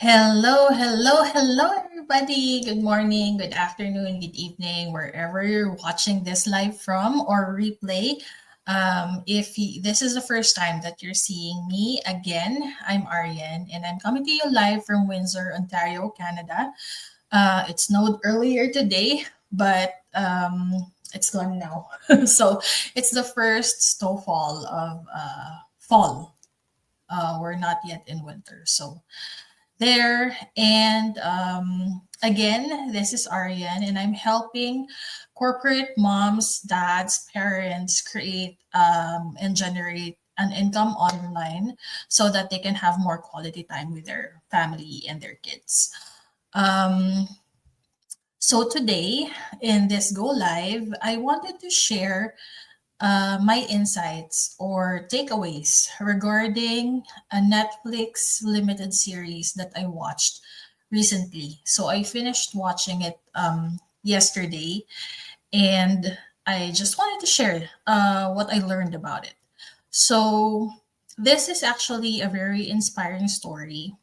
Hello, everybody. Good morning, good afternoon, good evening, wherever you're watching this live from or replay. If this is the first time that you're seeing me again, I'm Ariane, and I'm coming to you live from Windsor, Ontario, Canada. It snowed earlier today, but it's gone now. So it's the first snowfall of fall. We're not yet in winter, so there. And again, this is Ariane, and I'm helping corporate moms, dads, parents create and generate an income online so that they can have more quality time with their family and their kids. Um, so today in this go live, I wanted to share my insights or takeaways regarding a Netflix limited series that I watched recently. So I finished watching it yesterday, and I just wanted to share what I learned about it. So this is actually a very inspiring story.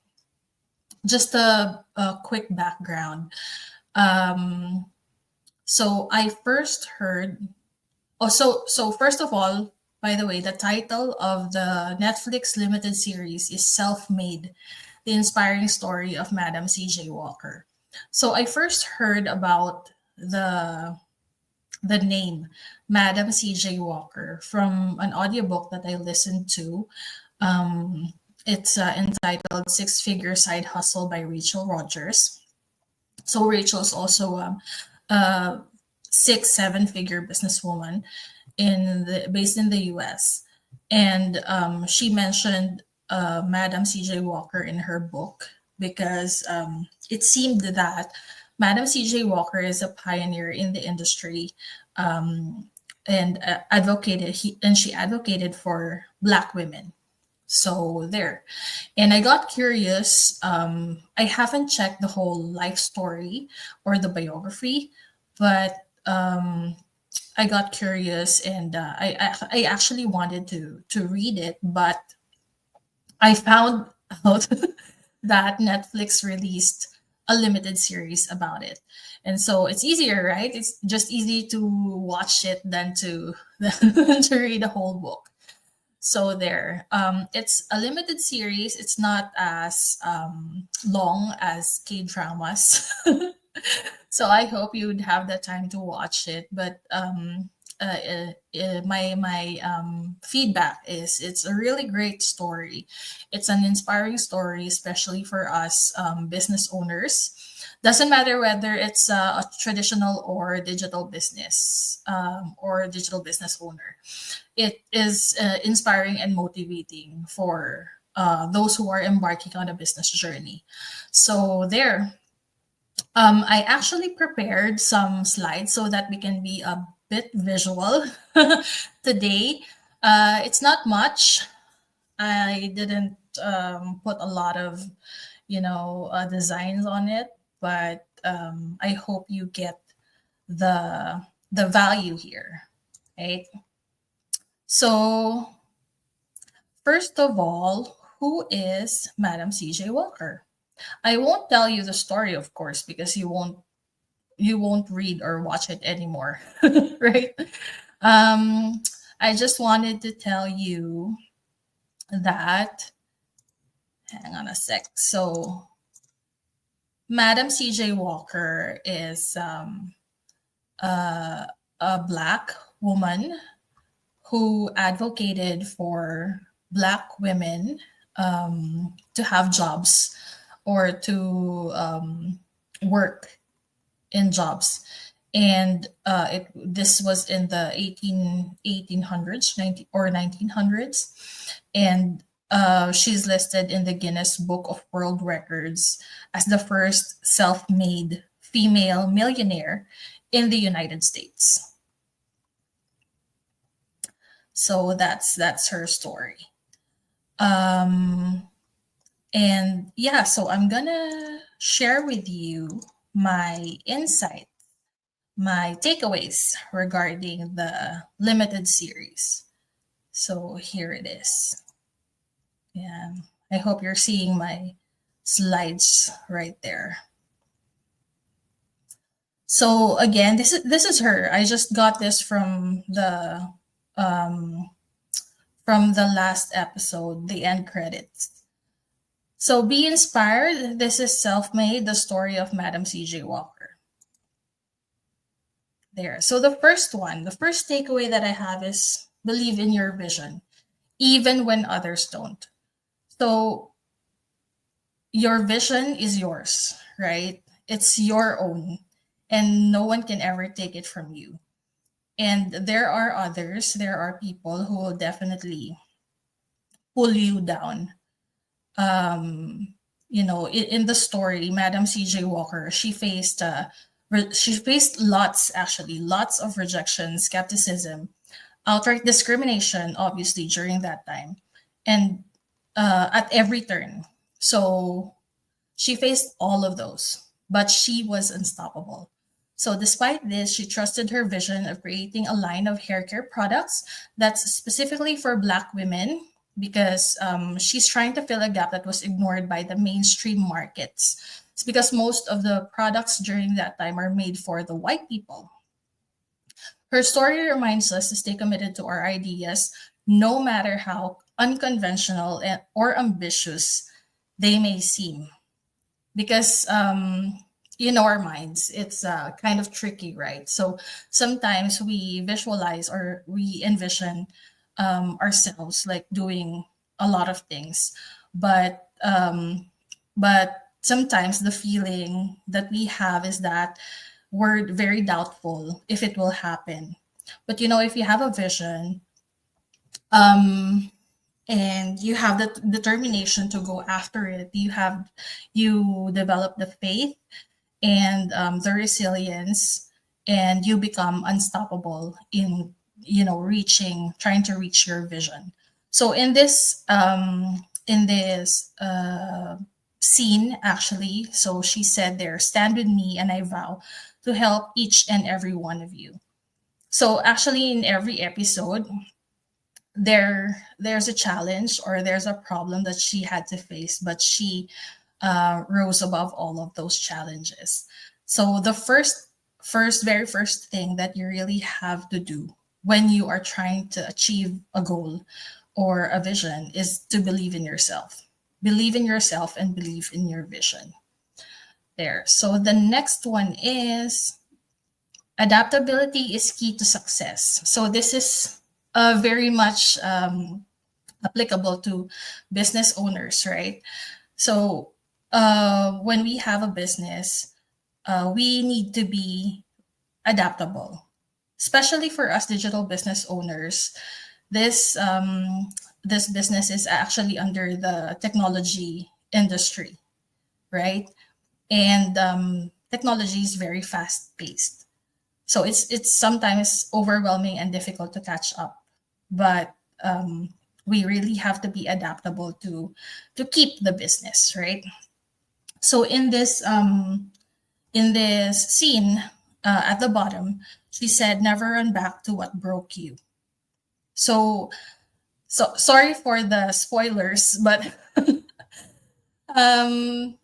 Just a quick background. Um, so I first heard Oh, so first of all, by the way, the title of the Netflix limited series is Self-Made: The Inspiring Story of Madam C.J. Walker. So I first heard about the name Madam C.J. Walker from an audiobook that I listened to. It's entitled Six Figure Side Hustle by Rachel Rogers. So Rachel's also a six, seven-figure businesswoman based in the US. And she mentioned Madam C.J. Walker in her book because it seemed that Madam C.J. Walker is a pioneer in the industry, and she advocated for Black women. So there. And I got curious. I haven't checked the whole life story or the biography, but I got curious, and I actually wanted to read it, but I found out that Netflix released a limited series about it. And so it's easier, right? It's just easy to watch it than to than to read a whole book. So there, it's a limited series. It's not as long as K dramas. So I hope you'd have the time to watch it. But my feedback is it's a really great story. It's an inspiring story, especially for us business owners. Doesn't matter whether it's a traditional or digital business or a digital business owner. It is inspiring and motivating for those who are embarking on a business journey. So there, I actually prepared some slides so that we can be a bit visual today. It's not much. I didn't put a lot of, designs on it, but I hope you get the value here, right? So first of all, who is Madam C.J. Walker? I won't tell you the story, of course, because you won't read or watch it anymore, right? Um, I just wanted to tell you that. Hang on a sec. So, Madam C.J. Walker is a Black woman who advocated for Black women to have jobs or to work in jobs. And this was in the 1800s, 19, or 1900s. And she's listed in the Guinness Book of World Records as the first self-made female millionaire in the United States. So that's her story. Um, and yeah, so I'm gonna share with you my insight, my takeaways regarding the limited series. So here it is. Yeah, I hope you're seeing my slides right there. So again, this is her. I just got this um from the last episode, the end credits. So be inspired. This is self-made, the story of Madam C.J. Walker. There. So the first takeaway that I have is believe in your vision, even when others don't. So your vision is yours, right? It's your own, and no one can ever take it from you. And there are others, there are people who will definitely pull you down. Um, in the story, Madam C.J. Walker, she faced lots of rejection, skepticism, outright discrimination, obviously during that time, and at every turn. So she faced all of those, but she was unstoppable. So, despite this, she trusted her vision of creating a line of hair care products that's specifically for Black women because she's trying to fill a gap that was ignored by the mainstream markets. It's because most of the products during that time are made for the white people. Her story reminds us to stay committed to our ideas, no matter how unconventional or ambitious they may seem because in our minds it's kind of tricky, right? So sometimes we visualize or we envision ourselves like doing a lot of things, but sometimes the feeling that we have is that we're very doubtful if it will happen. But if you have a vision, um and you have the determination to go after it, you develop the faith and the resilience, and you become unstoppable in trying to reach your vision. So in this scene, actually, so she said there, stand with me and I vow to help each and every one of you. So actually in every episode there's a challenge or there's a problem that she had to face, but she rose above all of those challenges. So the very first thing that you really have to do when you are trying to achieve a goal or a vision is to believe in yourself. Believe in yourself and believe in your vision. There. So the next one is adaptability is key to success. So this is very much applicable to business owners, right? So when we have a business, we need to be adaptable, especially for us digital business owners. This this business is actually under the technology industry, right? And technology is very fast paced, so it's sometimes overwhelming and difficult to catch up. But we really have to be adaptable to keep the business, right? So in this scene at the bottom, she said, "Never run back to what broke you." So sorry for the spoilers, but um,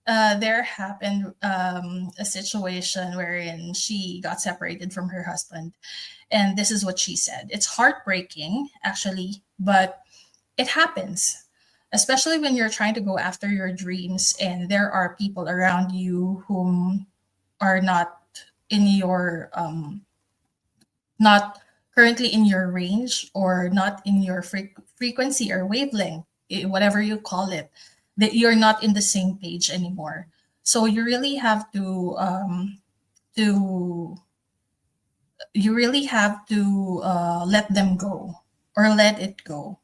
there happened a situation wherein she got separated from her husband, and this is what she said. It's heartbreaking, actually, but it happens, especially when you're trying to go after your dreams and there are people around you whom are in your not currently in your range or not in your frequency or wavelength, whatever you call it, that you're not in the same page anymore. So to you really have to let them go or let it go.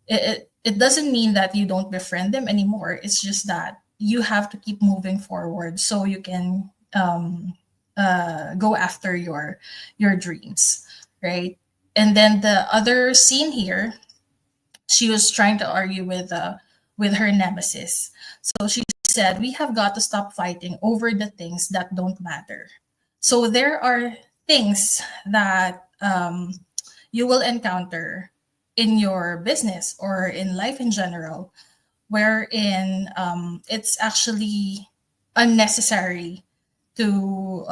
It doesn't mean that you don't befriend them anymore. It's just that you have to keep moving forward so you can go after your dreams, right? And then the other scene here, she was trying to argue with her nemesis. So she said, "We have got to stop fighting over the things that don't matter." So there are things that you will encounter in your business or in life in general wherein it's actually unnecessary to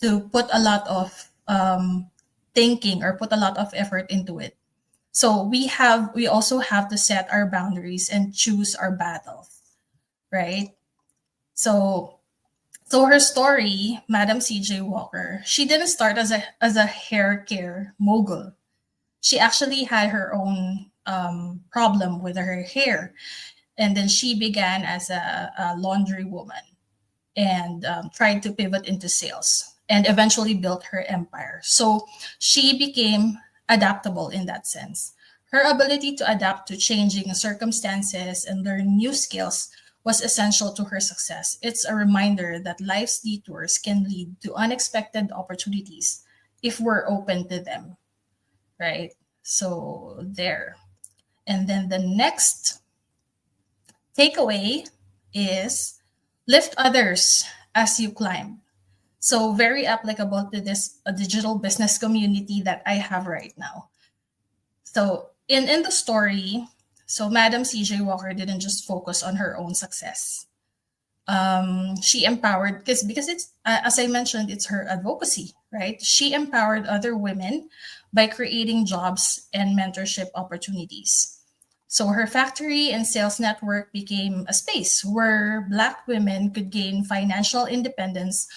put a lot of thinking or put a lot of effort into it. So we also have to set our boundaries and choose our battles, right? So her story, Madam C.J. Walker, she didn't start as a hair care mogul. She actually had her own problem with her hair, and then she began as a laundry woman and tried to pivot into sales and eventually built her empire. So she became adaptable in that sense. Her ability to adapt to changing circumstances and learn new skills was essential to her success. It's a reminder that life's detours can lead to unexpected opportunities if we're open to them, right? So there. And then the next takeaway is lift others as you climb. So very applicable to this digital business community that I have right now. So in the story, so Madam CJ Walker didn't just focus on her own success. She empowered because it's as I mentioned, it's her advocacy, right? She empowered other women by creating jobs and mentorship opportunities. So her factory and sales network became a space where Black women could gain financial independence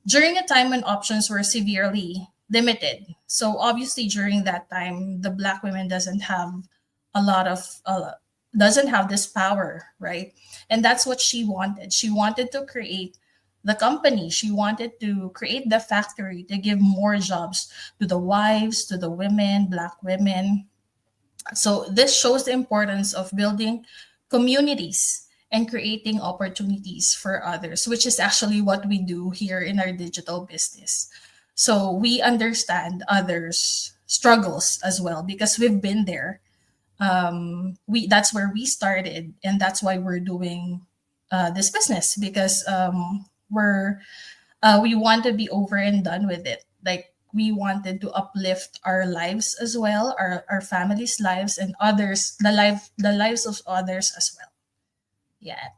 during a time when options were severely limited. So obviously during that time, the Black women a lot of doesn't have this power, right? And that's what she wanted. She wanted to create the company. She wanted to create the factory to give more jobs to the wives, to the women, Black women. So this shows the importance of building communities and creating opportunities for others, which is actually what we do here in our digital business. So we understand others' struggles as well because we've been there. We That's where we started, and that's why we're doing this business because we want to be over and done with it. Like we wanted to uplift our lives as well, our families' lives and others, the lives of others as well. Yeah.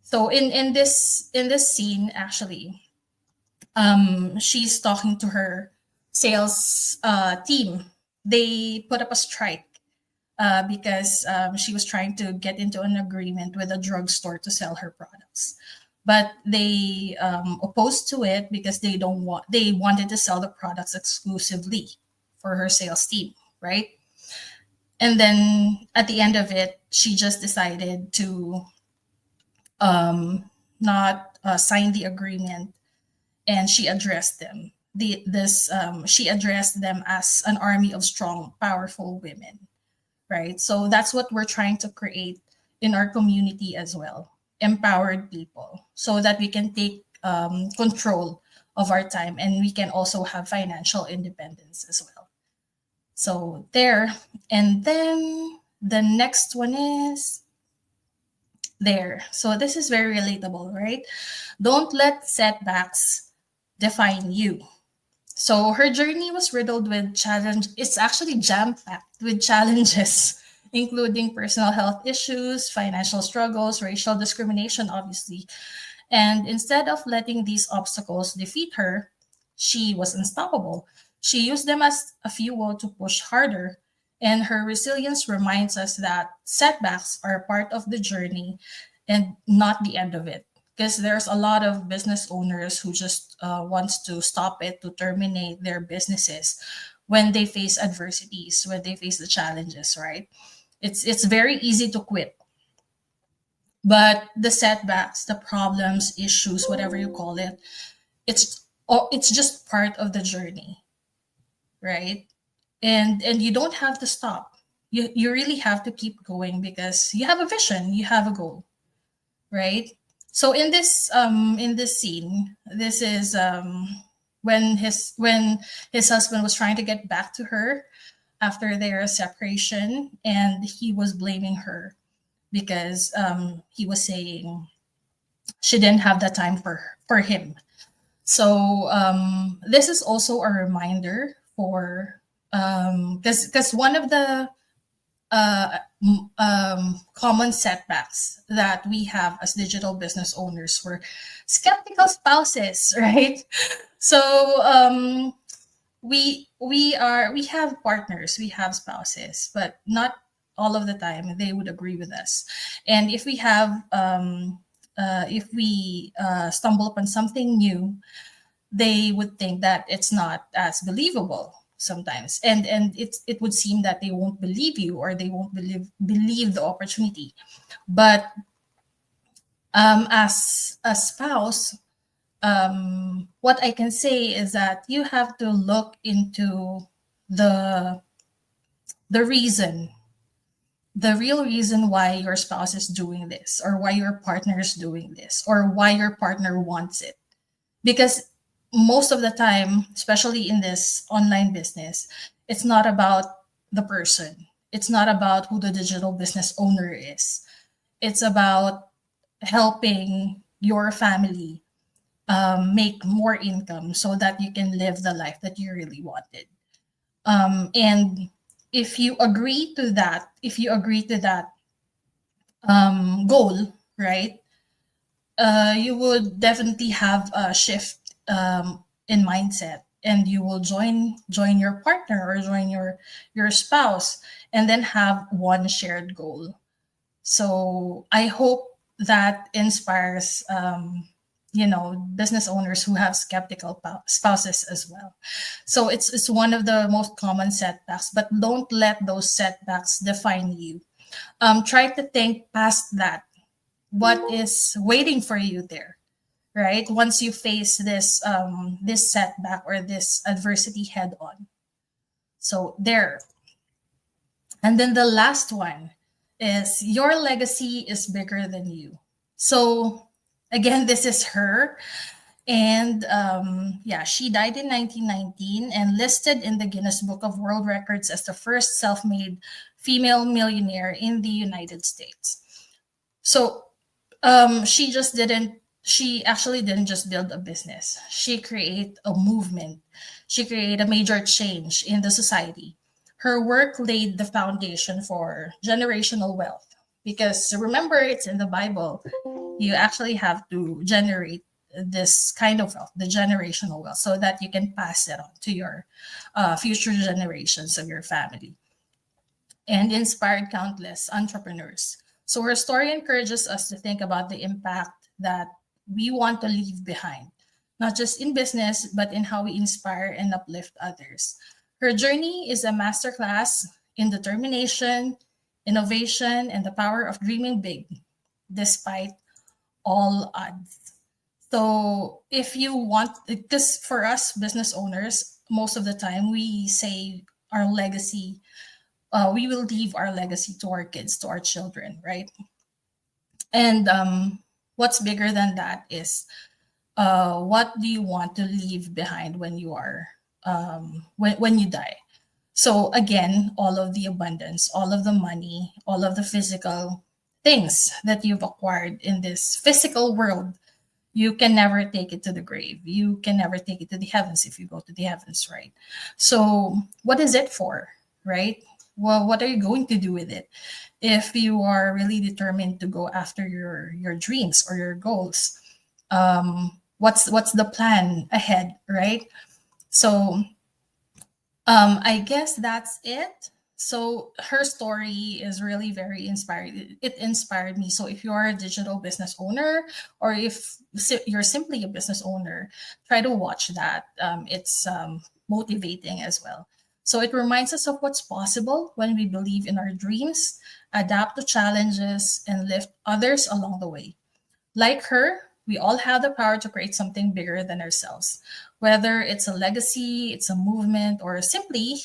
So in this scene, actually, she's talking to her sales team. They put up a strike because she was trying to get into an agreement with a drugstore to sell her products. But they opposed to it because they wanted to sell the products exclusively for her sales team, right? And then at the end of it, she just decided to not sign the agreement, and she addressed them. She addressed them as an army of strong, powerful women, right? So that's what we're trying to create in our community as well, empowered people, so that we can take control of our time and we can also have financial independence as well. So there. And then the next one is there. So this is very relatable, right? Don't let setbacks define you. So her journey was riddled with challenge. It's actually jam-packed with challenges, including personal health issues, financial struggles, racial discrimination, obviously. And instead of letting these obstacles defeat her, she was unstoppable. She used them as a fuel to push harder. And her resilience reminds us that setbacks are a part of the journey and not the end of it, because there's a lot of business owners who just wants to stop it, to terminate their businesses when they face adversities, when they face the challenges, right? It's very easy to quit, but the setbacks, the problems, issues, whatever you call it, it's just part of the journey, right? And you don't have to stop. You really have to keep going because you have a vision, you have a goal, right? So in this scene, this is when his husband was trying to get back to her after their separation, and he was blaming her because he was saying she didn't have the time for him. So this is also a reminder for because one of the common setbacks that we have as digital business owners were skeptical spouses, right? So we have partners, we have spouses, but not all of the time they would agree with us. And if we stumble upon something new, they would think that it's not as believable sometimes, and it would seem that they won't believe you, or they won't believe the opportunity. But as a spouse, what I can say is that you have to look into the the reason, the real reason why your spouse is doing this, or why your partner is doing this, or why your partner wants it. Because most of the time, especially in this online business, it's not about the person. It's not about who the digital business owner is. It's about helping your family make more income so that you can live the life that you really wanted. And if you agree to that, goal, right? You would definitely have a shift in mindset, and you will join your partner, or join your spouse, and then have one shared goal. So I hope that inspires business owners who have skeptical spouses as well. So it's one of the most common setbacks, but don't let those setbacks define you. Try to think past that. What is waiting for you there, right? Once you face this setback or this adversity head on. So there. And then the last one is, your legacy is bigger than you. So again, this is her. And yeah, she died in 1919 and listed in the Guinness Book of World Records as the first self-made female millionaire in the United States. So she actually didn't just build a business. She created a movement. She created a major change in the society. Her work laid the foundation for generational wealth, because remember, it's in the Bible. You actually have to generate this kind of wealth, the generational wealth, so that you can pass it on to your future generations of your family, and inspired countless entrepreneurs. So her story encourages us to think about the impact that we want to leave behind, not just in business, but in how we inspire and uplift others. Her journey is a masterclass in determination, innovation, and the power of dreaming big despite all odds. So if you want, because for us business owners, most of the time we say our legacy, we will leave our legacy to our kids, to our children, right? And what's bigger than that is, what do you want to leave behind when you are when you die? So again, all of the abundance, all of the money, all of the physical things that you've acquired in this physical world, you can never take it to the grave. You can never take it to the heavens if you go to the heavens, right? So what is it for, right? Well, what are you going to do with it if you are really determined to go after your dreams or your goals? What's the plan ahead, right? So I guess that's it. So her story is really very inspiring. It inspired me. So if you're a digital business owner, or if you're simply a business owner, try to watch that. It's motivating as well. So it reminds us of what's possible when we believe in our dreams, adapt to challenges, and lift others along the way. Like her, we all have the power to create something bigger than ourselves, whether it's a legacy, it's a movement, or simply,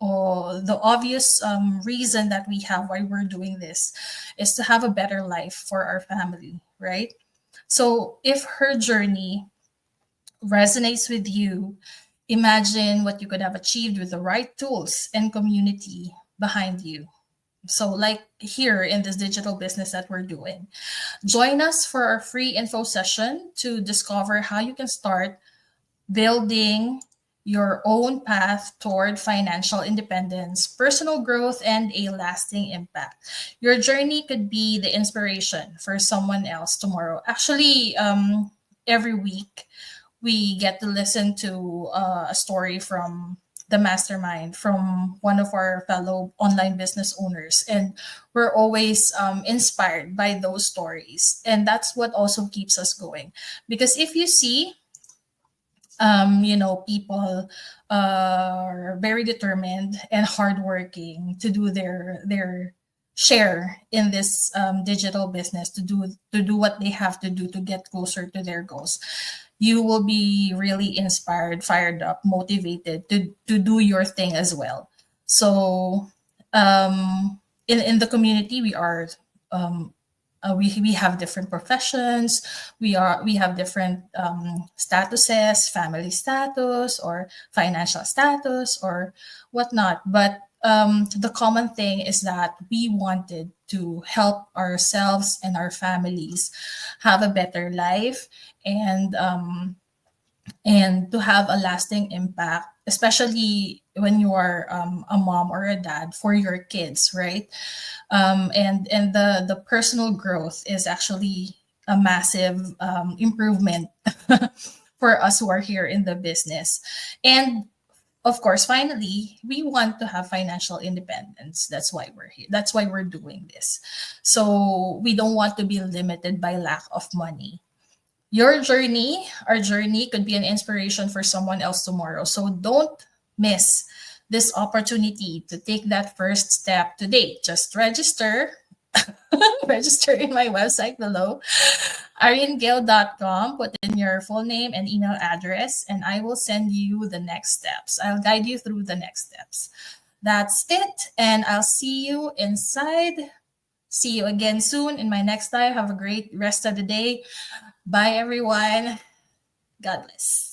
or the obvious reason that we have why we're doing this is to have a better life for our family, right? So if her journey resonates with you, imagine what you could have achieved with the right tools and community behind you. So, like here in this digital business that we're doing, join us for our free info session to discover how you can start building your own path toward financial independence, personal growth, and a lasting impact. Your journey could be the inspiration for someone else tomorrow. Actually, every week we get to listen to a story from the mastermind from one of our fellow online business owners, and we're always inspired by those stories, and that's what also keeps us going. Because if you see, people are very determined and hardworking to do their share in this digital business, to do what they have to do to get closer to their goals. You will be really inspired, fired up, motivated to do your thing as well. So in the community, um, we have different professions. We have different statuses, family status or financial status or whatnot. But the common thing is that we wanted to help ourselves and our families have a better life, and to have a lasting impact, especially when you are a mom or a dad for your kids, right? And the personal growth is actually a massive improvement for us who are here in the business. And of course, finally, we want to have financial independence. That's why we're here. That's why we're doing this. So we don't want to be limited by lack of money. Your journey, our journey, could be an inspiration for someone else tomorrow. So don't miss this opportunity to take that first step today. Just register, register in my website below, ariangale.com. Put in your full name and email address, and I will send you the next steps. I'll guide you through the next steps. That's it, and I'll see you inside. See you again soon in my next live. Have a great rest of the day. Bye, everyone. God bless.